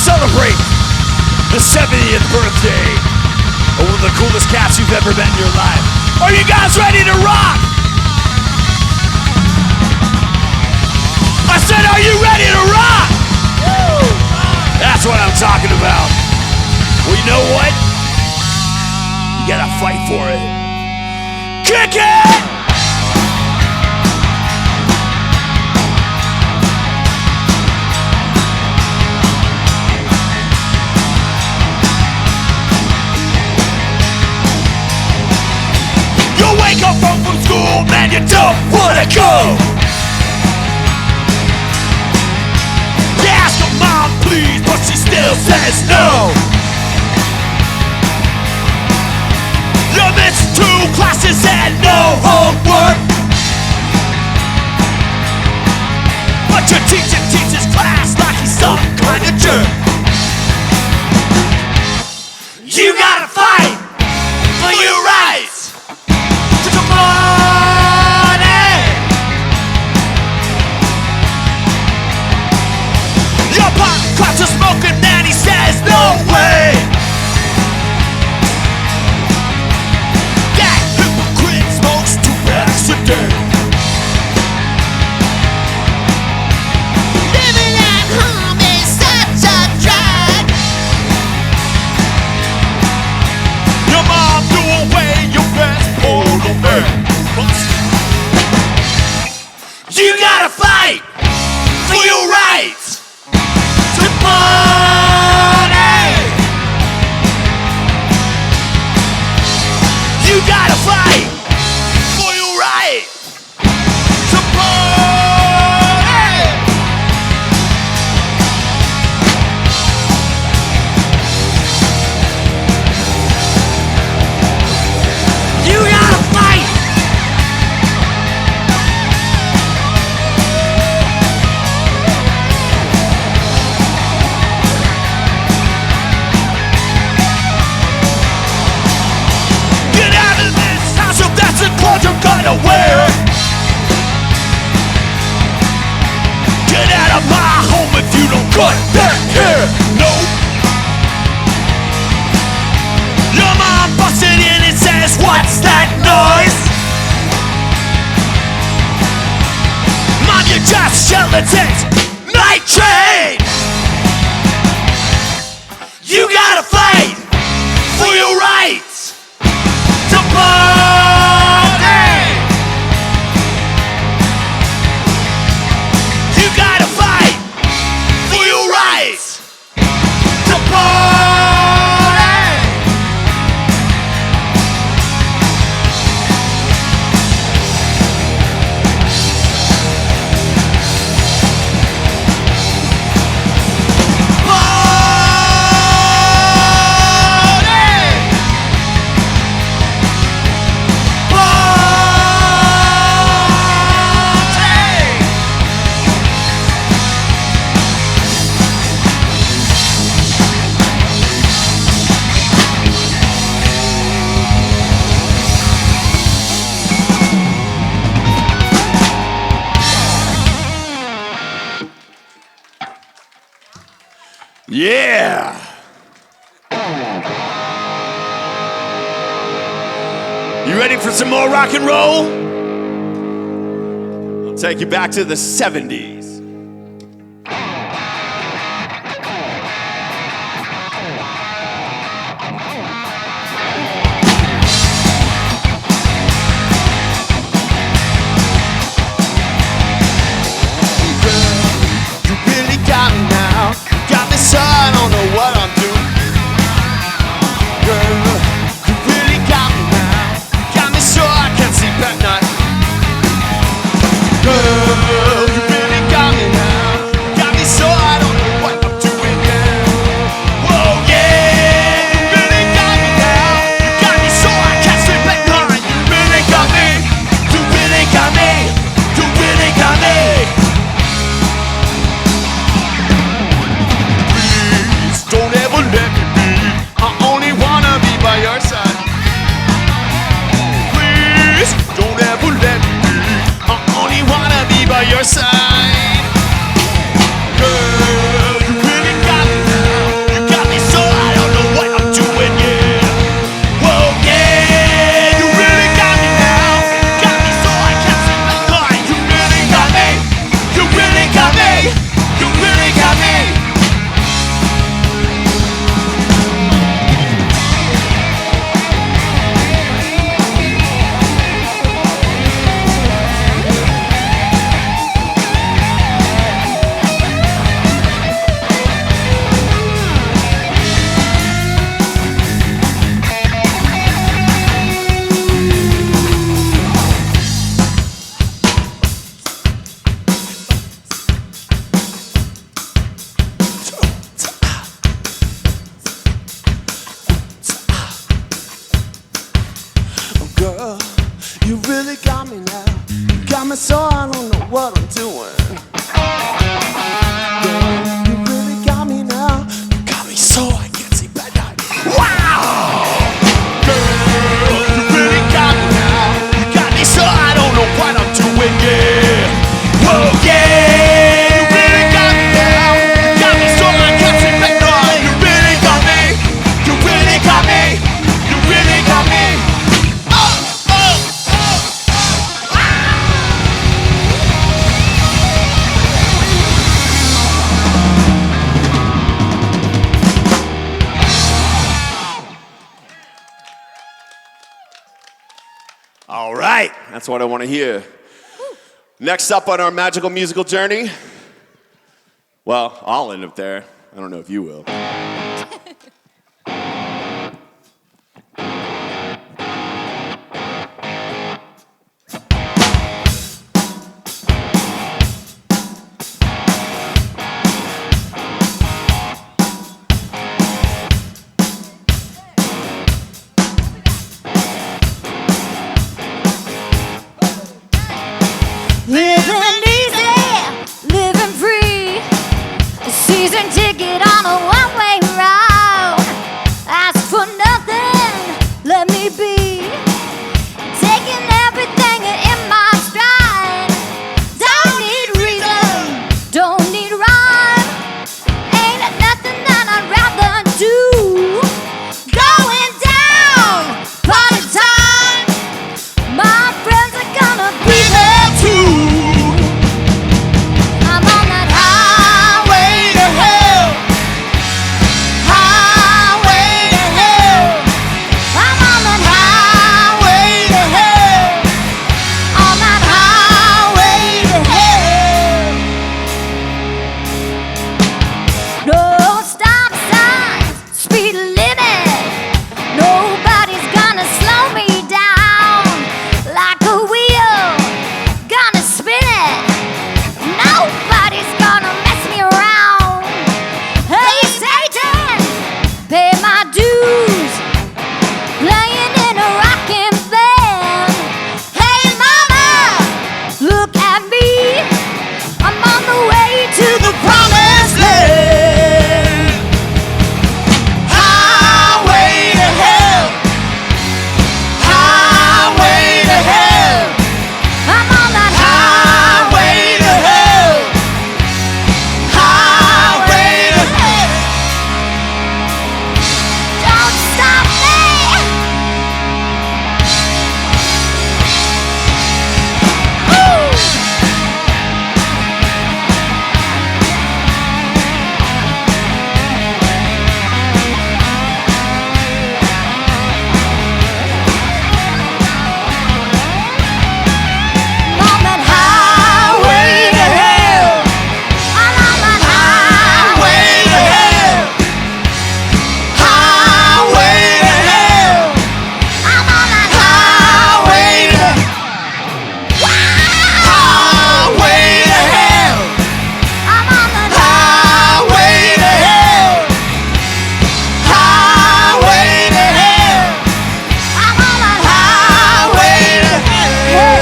celebrate the 70th birthday of one of the coolest cats you've ever met in your life. Are you guys ready to rock? I said, are you ready to rock? Woo! That's what I'm talking about. Well, you know what? You gotta fight for it. Kick it! Wake up from school, man, you don't wanna go. You ask your mom please, but she still says no. You miss 2 classes and no homework, but your teacher teaches class like he's some kind of jerk. You gotta fight for your rights. Cops are smoking, man, he says no way. That hypocrite smokes 2 packs a day. Living at home is such a drag. Your mom threw away your best polo bag. You gotta fight for your rights. You gotta fight for your right to party. You gotta fight. You're gonna wear. Get out of my home if you don't cut that hair. No. Your mom busted in and says, what's that noise? Mom, you just charlatans. Night train. You gotta fight for your rights to burn. Yeah! You ready for some more rock and roll? I'll take you back to the 70s. So I don't know what I'm doing. Girl, you really got me now. Got me so I can't sleep at night. Girl, you really got me. really got me now. You got me so I don't know what I'm doing. Girl, you really got me now. You got me so I can't sleep at night. Wow! Girl, you really got me now. You got me so I don't know what I'm doing, yeah. Whoa, yeah! You really got me now. You got me so I can't sleep at night. You really got me. You really got me. You really got me. All right, that's what I want to hear. Next up on our magical musical journey, well, I'll end up there. I don't know if you will. Living easy, living free. A season ticket on a one-way route. Ask for nothing, let me be. Taking everything in my stride. Don't need reason, don't need rhyme. Ain't nothing that I'd rather do. Going down, party time. My friends are gonna be there too. I'm on that highway to hell. Highway to hell. I'm on that highway to hell. On that highway to hell. No stop signs, speed limit. Nobody's gonna slow me down like a wheel. Gonna spin it. Nobody's gonna mess me around. Hey Satan, pay my dues. Playing in a rockin' band. Hey mama, look at me. I'm on the way to the promised land. Highway to hell. Highway to hell. I'm on that Highway to hell. Highway to hell. Don't stop me. Woo! On that highway to hell. I'm on that Highway to hell. Highway to hell. I'm on that Highway to Highway to hell. I'm on that Highway to hell. Highway to hell. I'm on that Highway to hell.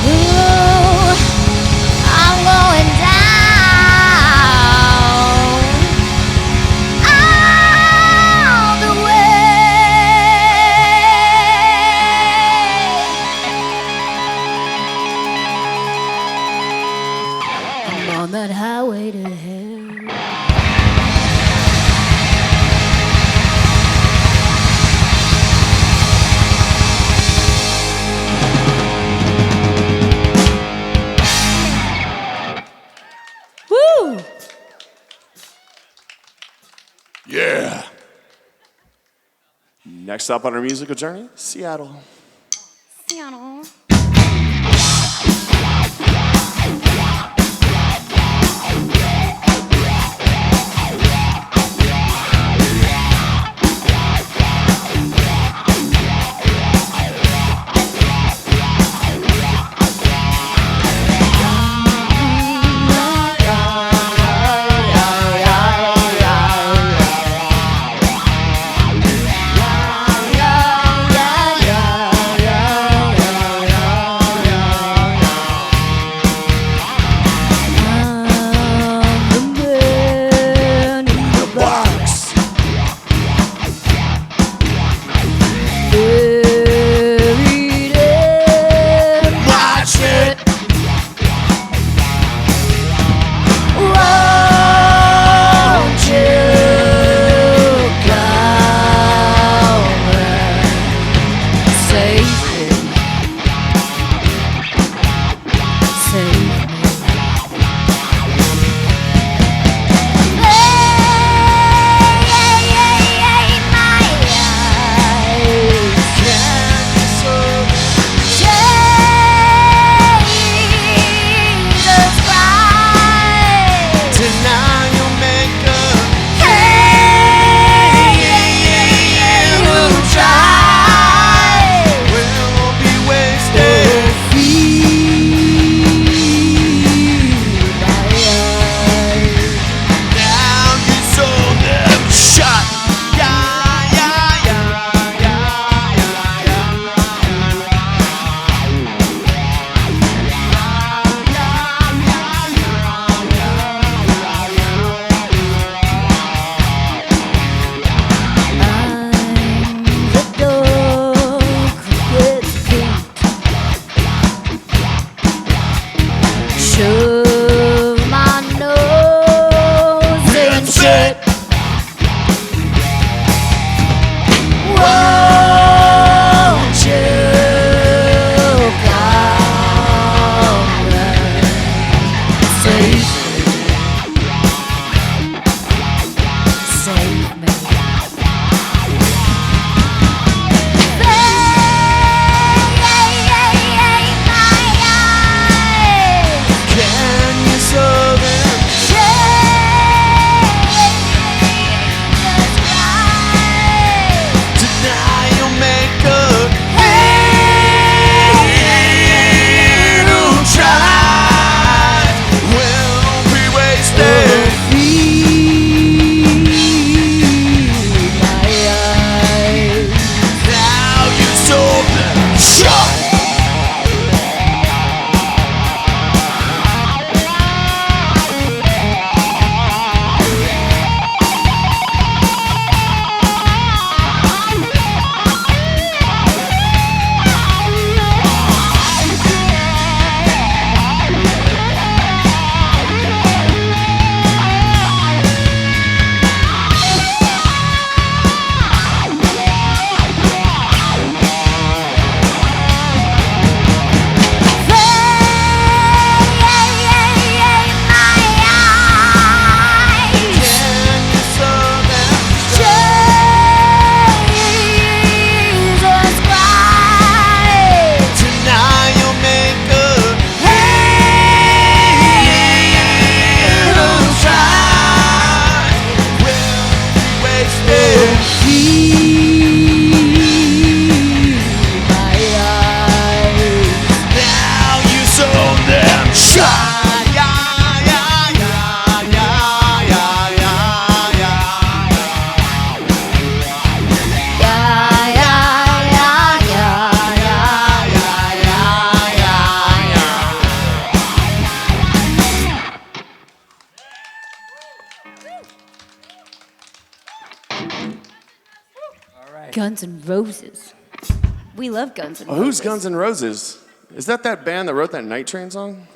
Ooh, I'm going down all the way. I'm on that highway to hell. Woo! Yeah. Next up on our musical journey, Seattle. Seattle. said, Won't you come and save me? can you solve it? Tonight you'll make a little try. Will be wasted. Now you sold them shut. Guns N' Roses. We love Guns N' Oh, Roses. who's Guns N' Roses? Is that band that wrote that Night Train song?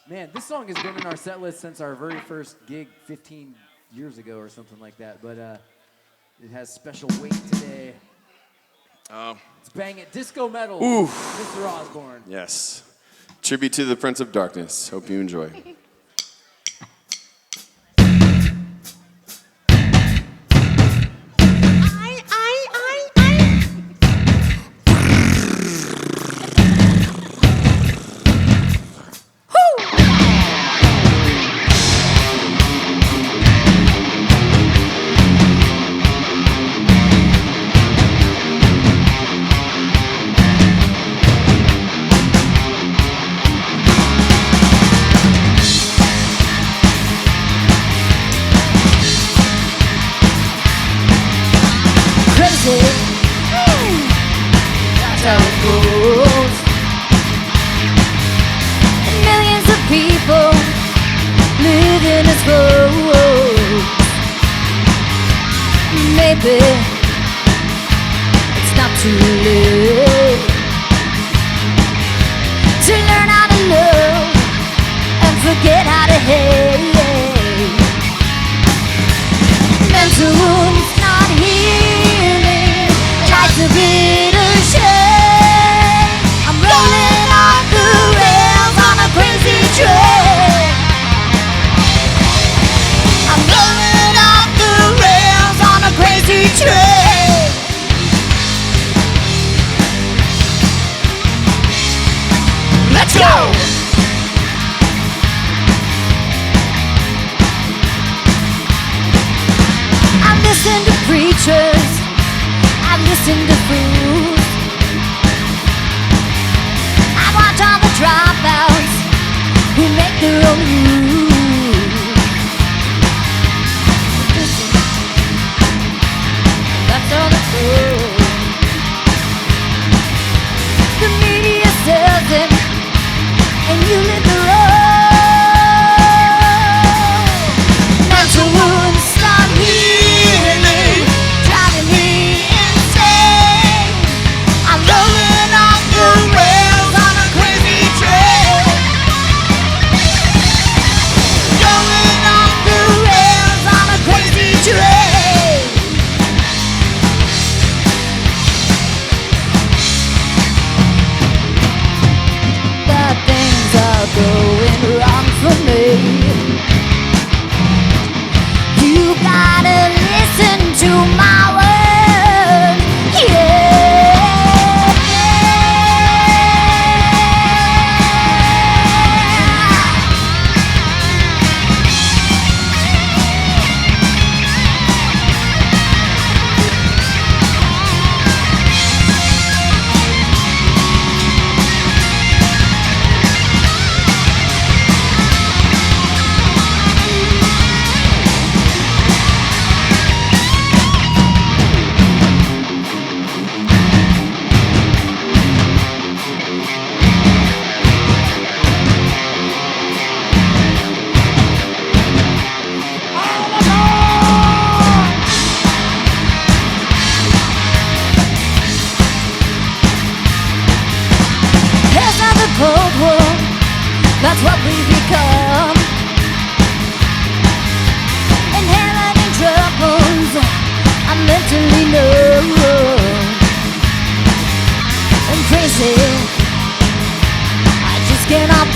Man, this song has been in our set list since our very first gig 15 years ago or something like that, but it has special weight today. Oh. Let's bang it. Disco metal. Oof. Mr. Osborne. Yes. Tribute to the Prince of Darkness. Hope you enjoy. That's how it goes. Millions of people living as foes. Maybe it's not too late to learn how to love and forget how to hate. Mental wounds not healing, life's a bitter shame. I'm rolling off the rails on a crazy train. I'm rolling off the rails on a crazy train. Let's go! I listen to preachers, I listen to fools, I watch all the dropouts who make their own rules. Listen, that's all the truth. The media sells it, and you live the road. Mental wounds start healing, driving me insane. I'm rolling off the rails on a crazy train.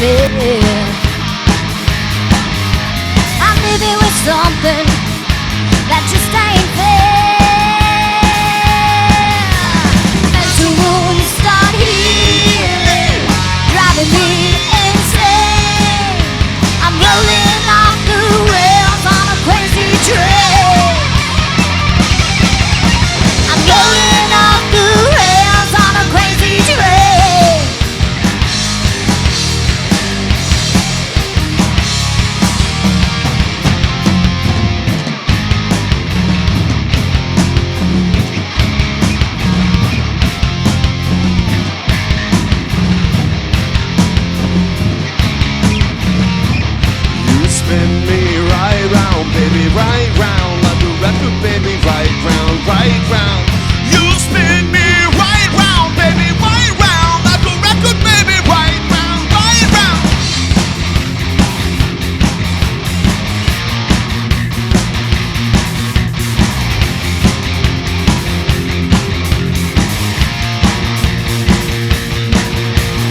baby. I'm living with something that just ain't fair. Mental wounds start healing, driving me insane. I'm rolling off the rails on a crazy train. I'm rolling off the rails on a crazy train. You spin me right round, baby, right round, like a record, baby, right round, right round. You spin me right round, baby, right round, like a record, baby, right round, right round.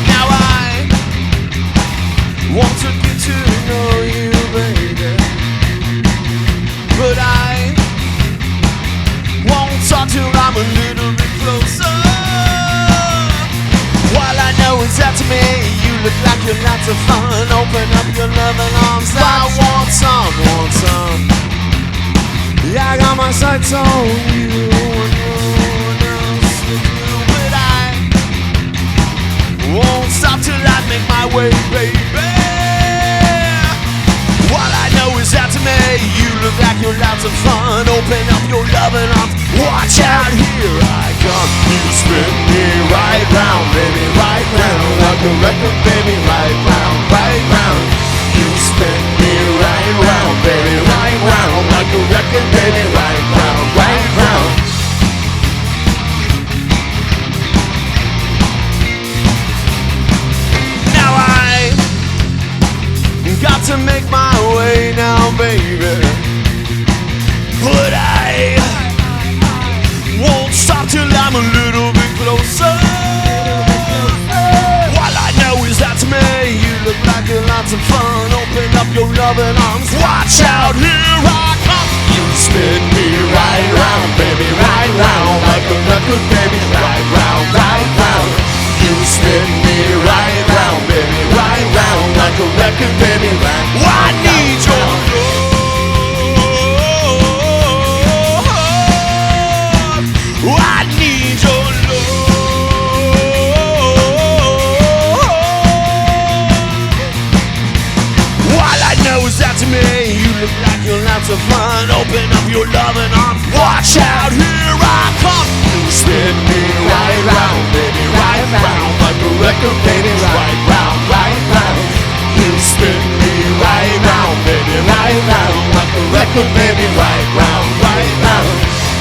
Now I want to get to know you, baby, but I won't talk till I'm a little bit closer. All I know is that to me you look like you're lots of fun. Open up your loving arms, I want some, want some. Yeah, I got my sights on you and no one else will do, but I won't stop till I make my way, baby. All I know is that to me you look like you're lots of fun. Open up your loving arms, watch out, here I come. You spin me right round, baby, right round, like a record, baby, right round, right round. You spin me right round, baby, right round, like a record, baby, right round, right round. Now I got to make my way now, baby, but I won't stop till I'm a little bit closer. All I know is that to me you look like you're lots of fun. Open up your loving arms, watch out, here I come. You spin me right round, baby, right round, like a record, baby, right round, right round. You spin me right round, baby, right round, like a record, baby, right. I need your love. I need your love. All I know is that to me you look like you're lots of fun. Open up your loving arms, watch out, here I come. You spin me right round, baby, right round, like a record, baby, right round, right round. You spin me right round, baby, right round, like a record, baby, right round, right round.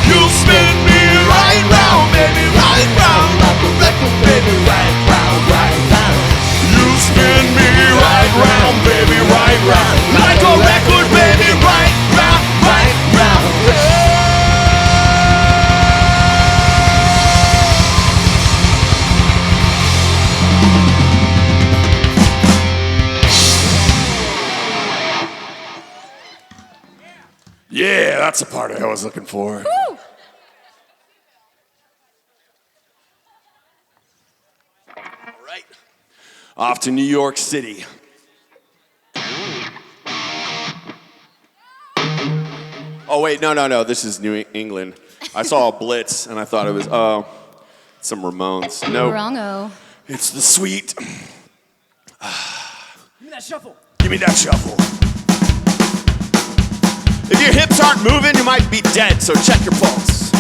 You spin me right round, baby, right round, like a record, baby, right round, right round. You spin me right round, baby, right round, like a record, baby, right round, right round. Yeah, that's the part I was looking for. All right. Off to New York City. Oh, wait, no. This is New England. I saw a Blitz, and I thought it was, some Ramones. No, Wrongo. it's the sweet. Give me that shuffle. Give me that shuffle. If your hips aren't moving, you might be dead, so check your pulse.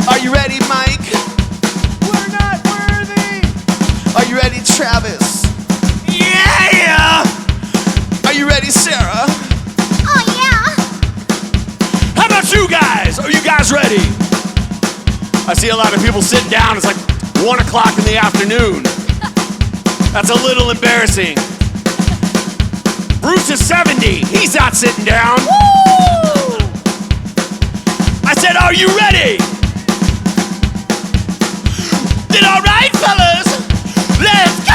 Are you ready, Mike? We're not worthy. Are you ready, Travis? Yeah! Are you ready, Sarah? Oh yeah. How about you guys? Are you guys ready? I see a lot of people sitting down. It's like 1 o'clock in the afternoon. That's a little embarrassing. Bruce is 70. He's not sitting down. Woo! I said, are you ready? Then all right, fellas, let's go!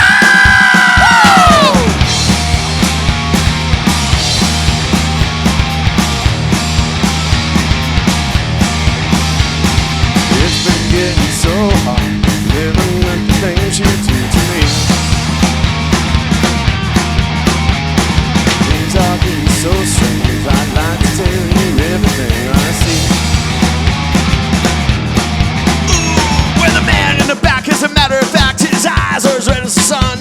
so strange. I'd like to tell you everything I see. Ooh, where the man in the back, as a matter of fact, his eyes are as red as the sun.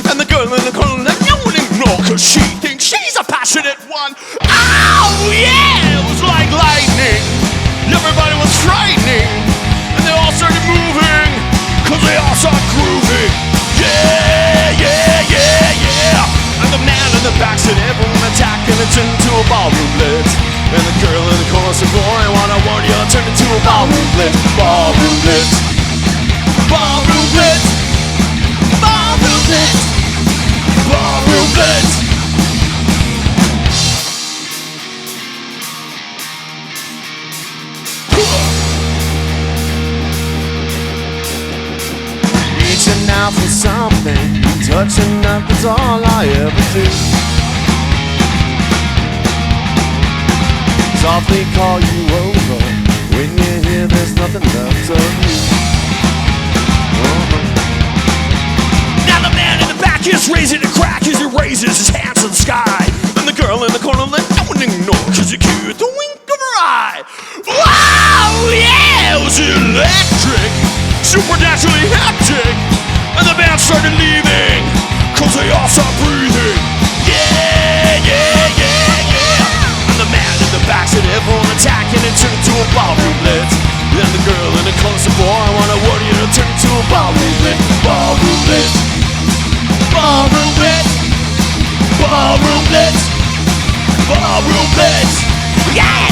And the girl in the corner that no one ignore, cause she thinks she's a passionate one. Oh yeah, it was like lightning. Everybody was frightening. And they all started moving, cause they all started grooving. Yeah, yeah, yeah, yeah. And the man in the back said everyone attack, and it turned into a ballroom lit. And the girl in the corner said, boy, I wanna warn you, it turned into a ballroom lit. Ballroom lit. Ballroom lit. Ballroom lit. Ballroom lit. Reaching out for something, touching up is all I ever do. Softly call you over when you hear there's nothing left of you. Now the man in the back is raising a crack as he raises his hands to the sky. And the girl in the corner let no one ignore, cause he caught the wink of her eye. Wow, yeah, it was electric, supernaturally hectic. And the band started leaving, cause they all stopped breathing. Yeah, yeah, yeah, yeah. And the man in the back said everyone attack, and it turned into a ballroom lit. Then the girl in the corner said, boy, I wanna warn you, it turned into a ballroom lit. Ballroom lit. Ballroom lit. Ballroom lit. Ballroom lit. Yeah!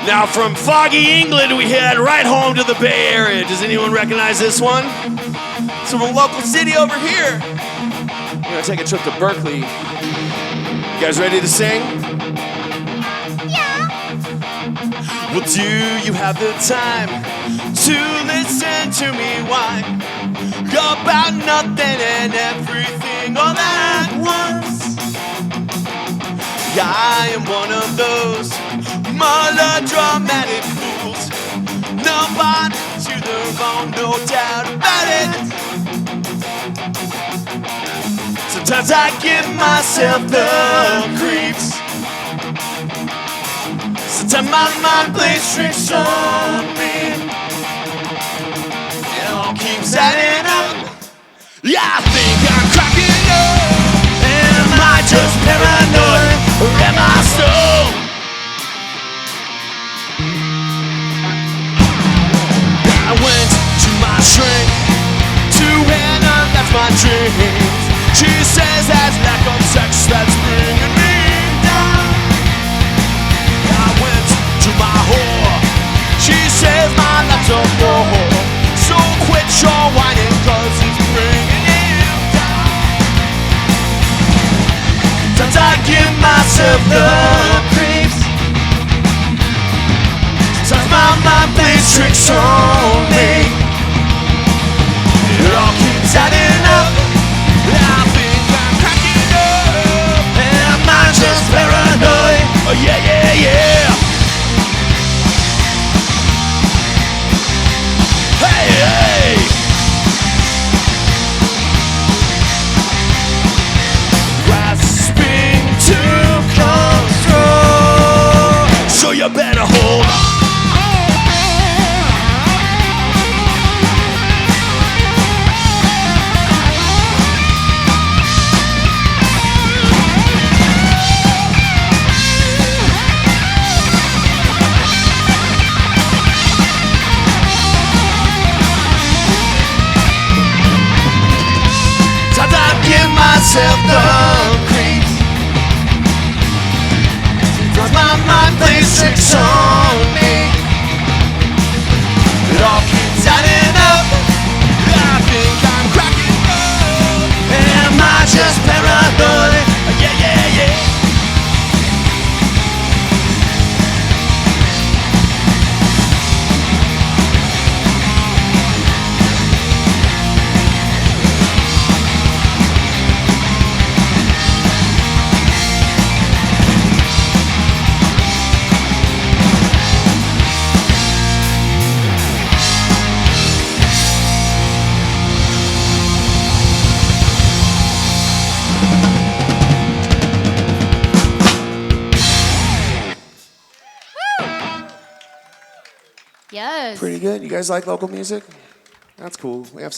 Now from foggy England, we head right home to the Bay Area. Does anyone recognize this one? It's from a local city over here. We're gonna take a trip to Berkeley. You guys ready to sing? Yeah. Well, do you have the time to listen to me whine about nothing and everything all at once? I am one of those melodramatic fools. Nobody to the wrong, no doubt about it. Sometimes I give myself the creeps. Sometimes my mind plays tricks on me. It all keeps adding up. Yeah, I think I'm cracking up. And am I just paranoid, or am I stoned? I went to my shrink, to Hannah, that's my dreams. She says that's lack of sex that's bringing me down. I went to my whore, she says my life's a bore. So quit your whining, cause it's bringing you down. Sometimes I give myself the creeps. Sometimes my mind plays plays tricks on me. It all keeps adding up. I think I'm cracking up. Am I just paranoid? Oh yeah, yeah, yeah. Hey, hey. Grasping to control. So you better hold on. Give myself the creeps. Cause my mind plays tricks on me. It all keeps adding up. I think I'm cracking up. Am I just paranoid? Yeah, yeah, yeah. Yes. Pretty good. You guys like local music? That's cool. We have some